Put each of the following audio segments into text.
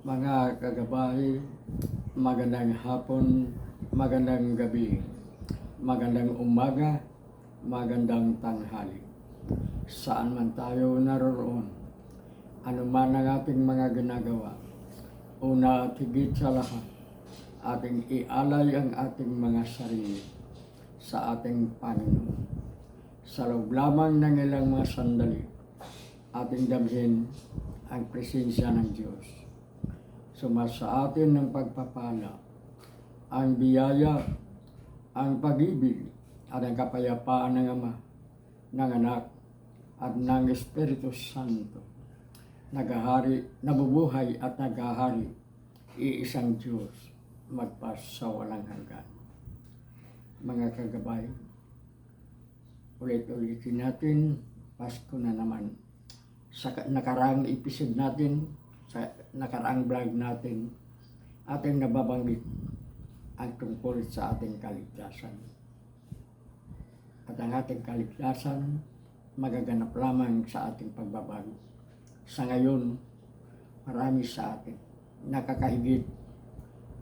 Mga kagabay, magandang hapon, magandang gabi, magandang umaga, magandang tanghali. Saan man tayo naroroon, ano man ang ating mga ginagawa, una at higit sa lahat, ating ialay ang ating mga sarili sa ating Panginoon. Sa loob lamang ng ilang mga sandali, ating damhin ang presensya ng Diyos. Sumasa atin ng pagpapala, ang biyaya, ang pag-ibig, at ang kapayapaan ng Ama, ng Anak, at ng Espiritu Santo. Naghahari, nabubuhay at naghahari, iisang Diyos, magpasawalang hanggan. Mga kagabay, ulit-ulitin natin, Pasko na naman. Sa nakaraang episode natin, sa nakaraang vlog natin, ating nababanggit ang tungkol sa ating kaligtasan. At ang ating kaligtasan, magaganap lamang sa ating pagbabago. Sa ngayon, marami sa atin nakakahigit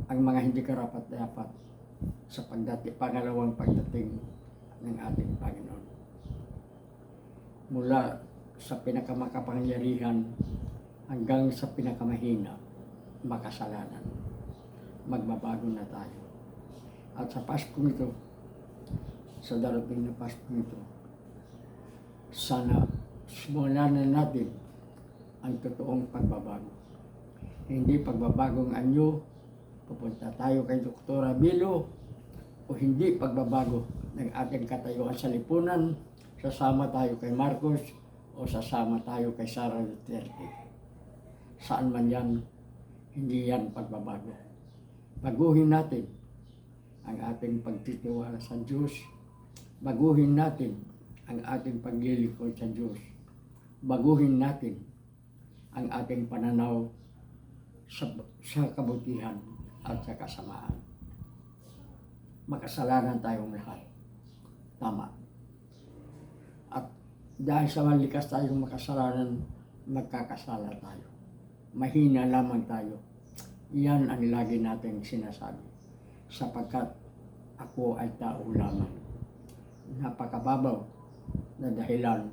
ang mga hindi karapat-dapat sa pangalawang pagdating ng ating Panginoon. Mula sa pinakamakapangyarihan hanggang sa pinakamahina, makasalanan. Magbabago na tayo. At sa Paskong ito, sa darating na Paskong ito, sana simulan na natin ang totoong pagbabago. Hindi pagbabagong anyo, pupunta tayo kay Doktora Bilo, o hindi pagbabago ng ating katayuan sa lipunan, sasama tayo kay Marcos, o sasama tayo kay Sara Duterte. Saan man yan, hindi yan pagbabago. Baguhin natin ang ating pagtitiwala sa Diyos. Baguhin natin ang ating paglilingkod sa Diyos. Baguhin natin ang ating pananaw sa kabutihan at sa kasamaan. Makasalanan tayong lahat. Tama. At dahil sa malikas tayong makasalanan, magkakasala tayo. Mahina lamang tayo. Yan ang lagi nating sinasabi. Sapagkat ako ay tao lamang. Napakababaw na dahilan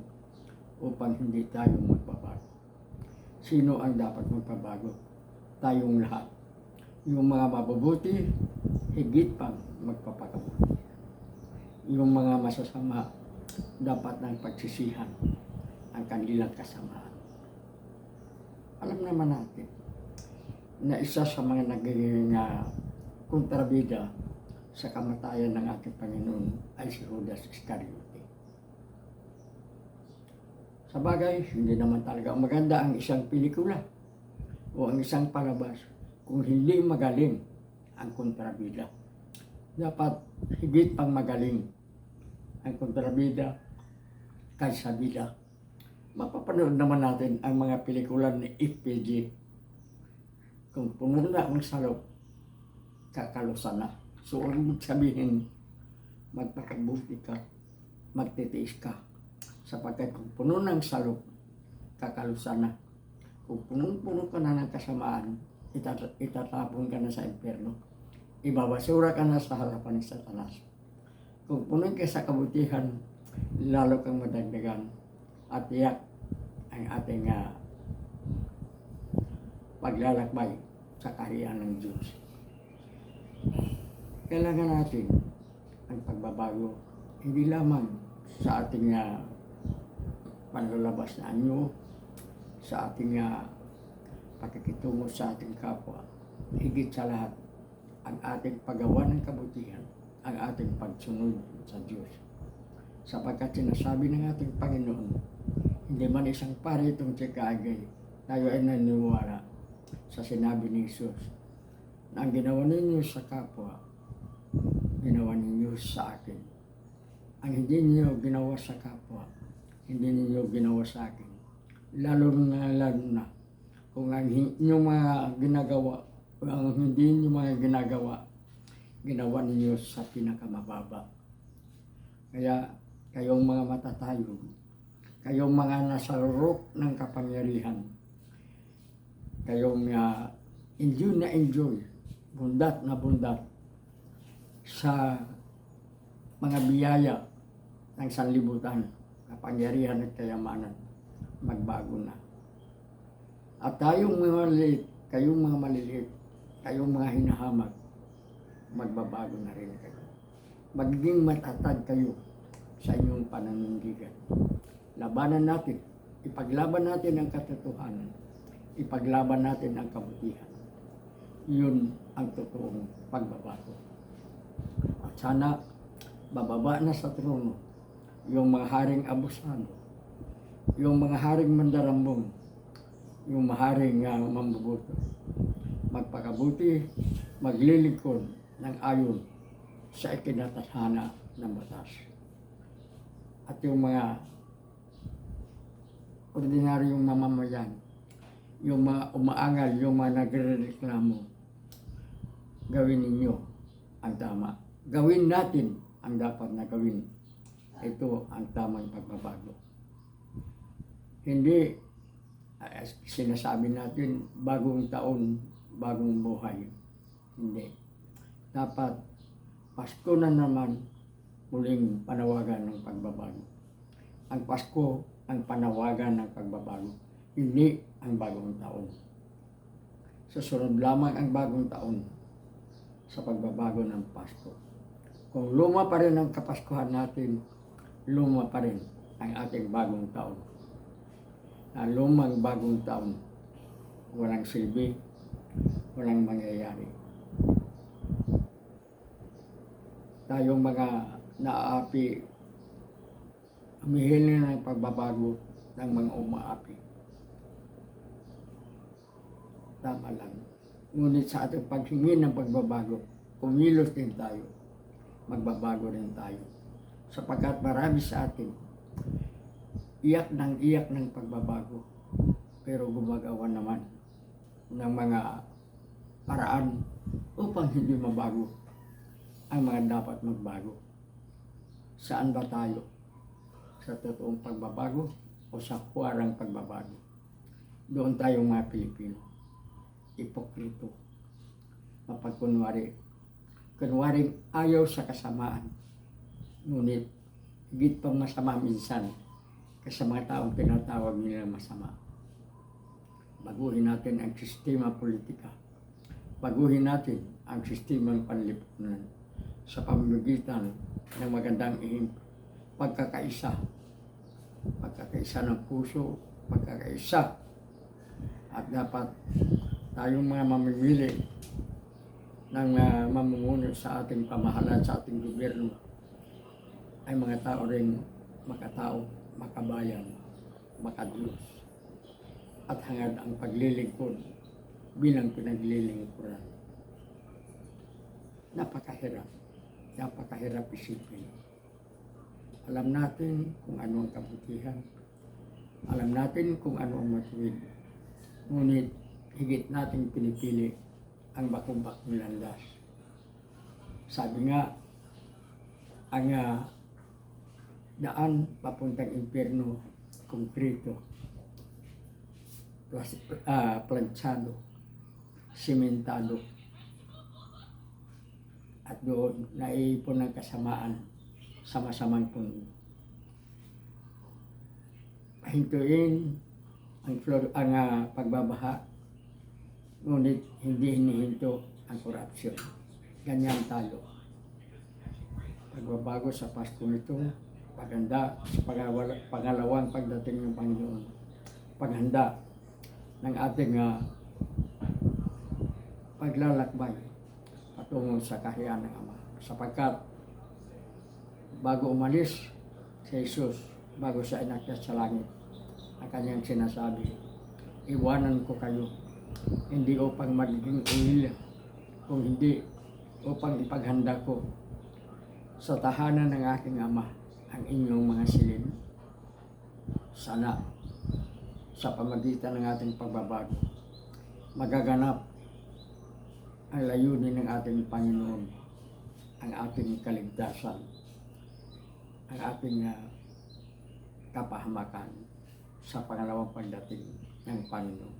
upang hindi tayo magbabago. Sino ang dapat magbabago? Tayong lahat. Yung mga mabubuti, higit pang magpapakabuti. Yung mga masasama, dapat ng pagsisihan ang kanilang kasamaan. Alam naman natin na isa sa mga naging kontrabida sa kamatayan ng ating Panginoon ay si Judas Iscariote. Sa bagay, hindi naman talaga maganda ang isang pelikula o ang isang palabas kung hindi magaling ang kontrabida. Dapat higit pang magaling ang kontrabida kaysa bida. Mapapanood naman natin ang mga pelikula ni FPG. Kung puno na ang salop, kakalusan na. So, ang sabihin, magpakabuti ka, magtitiis ka. Sapagkat kung puno ng salop, kakalusan na. Kung punong-puno ka na ng kasamaan, itatapon ka na sa impyerno. Ibabasura ka na sa harapan ni Satanas. Kung puno ka sa kabutihan, lalo kang madagdagan. At iyak ang ating paglalakbay sa kaharian ng Diyos. Kailangan natin ang pagbabago, hindi lamang sa ating panlalabas na anyo, sa ating pakikitungo sa ating kapwa, higit sa lahat, ang ating paggawa ng kabutihan, ang ating pagsunod sa Diyos. Sapagkat sinasabi ng ating Panginoon, hindi man isang pare itong tsikagay, tayo ay naniniwala sa sinabi ni Jesus na ang ginawa ninyo sa kapwa, ginawa ninyo sa akin. Ang hindi ninyo ginawa sa kapwa, hindi ninyo ginawa sa akin. Lalo na kung ang inyong mga ginagawa, ang hindi ninyo mga ginagawa, ginawa ninyo sa pinakamababa. Kaya kayong mga matatayog, kayong mga nasa roof ng kapangyarihan, kayong enjoy, bundat na bundat sa mga biyaya ng sanlibutan, kapangyarihan at kayamanan, magbago na. At tayong mga maliliit, kayong mga maliliit, kayong mga hinahamag, magbabago na rin kayo. Magiging matatag kayo sa inyong pananindigan. Labanan natin, ipaglaban natin ang katotohanan, ipaglaban natin ang kabutihan. Yun ang totoong pagbabago. At sana bababa na sa trono yung mga haring abusado, yung mga haring mandarambong, yung maharing mambubuto. Magpakabuti, maglilingkod ng ayon sa ikinataghana ng batas. At yung mga ordinaryong mamamayan, yung mga umaangal, yung mga nagrereklamo, gawin ninyo ang tama. Gawin natin ang dapat na gawin. Ito ang tamang pagbabago. Hindi sinasabi natin bagong taon, bagong buhay. Hindi. Dapat Pasko na naman, muling panawagan ng pagbabago. Ang Pasko ang panawagan ng pagbabago, hindi ang bagong taon. Susunod lamang ang bagong taon sa pagbabago ng Pasko. Kung luma pa rin ang Kapaskuhan natin, luma pa rin ang ating bagong taon. Ang lumang bagong taon, walang silbi, walang mangyayari. Tayong mga naaapi, humihiling ng pagbabago ng mga umaapi. Tama lang. Ngunit sa ating paghingi ng pagbabago, kumilos din tayo. Magbabago rin tayo. Sapagkat marami sa atin, iyak ng pagbabago. Pero gumagawa naman ng mga paraan upang hindi mabago ang mga dapat magbago. Saan ba tayo? Sa totoong pagbabago o sa huwarang pagbabago? Doon tayong mga Pilipino. Ipokrito. Mapagkunwari. Kunwaring ayaw sa kasamaan. Ngunit higit pang masama minsan kasi mga taong tinatawag nila masama. Baguhin natin ang sistema politika. Baguhin natin ang sistema ng panlipunan sa pamamagitan ng magandang pagkakaisa. Pagkakaisa ng puso, pagkakaisa. At dapat tayong mga mamimili ng mamumuno sa ating pamahalaan, sa ating gobyerno, ay mga tao rin makatao, makabayan, makadiyos. At hangad ang paglilingkod bilang pinaglilingkuran. Napakahirap isipin. Alam natin kung ano ang kabutihan. Alam natin kung ano ang matuwid. Ngunit higit natin pinipili ang bakong-bakong landas. Sabi nga, ang daan papuntang impyerno, konkreto, planchado, simentado, at doon naiipon ng kasamaan sa masamang puno. Pahintuin ang pagbabaha, ngunit hindi hinihinto ang korupsyon. Ganyan tayo. Pagbabago sa Pasko nito, paghanda sa pangalawang pagdating ng Panginoon, paghanda ng ating paglalakbay patungo sa kaharian ng Ama. Sapagkat bago umalis si Jesus, bago siya inakyat sa langit, ang kanyang sinasabi, iwanan ko kayo, hindi upang magiging ulila, kung hindi upang ipaghanda ko sa tahanan ng aking Ama ang inyong mga silid. Sana sa pamagitan ng ating pagbabago, magaganap ang layunin ng ating Panginoon, ang ating kaligtasan, ang ating kapahamakan sa pangalawang pagdating ng Panginoon.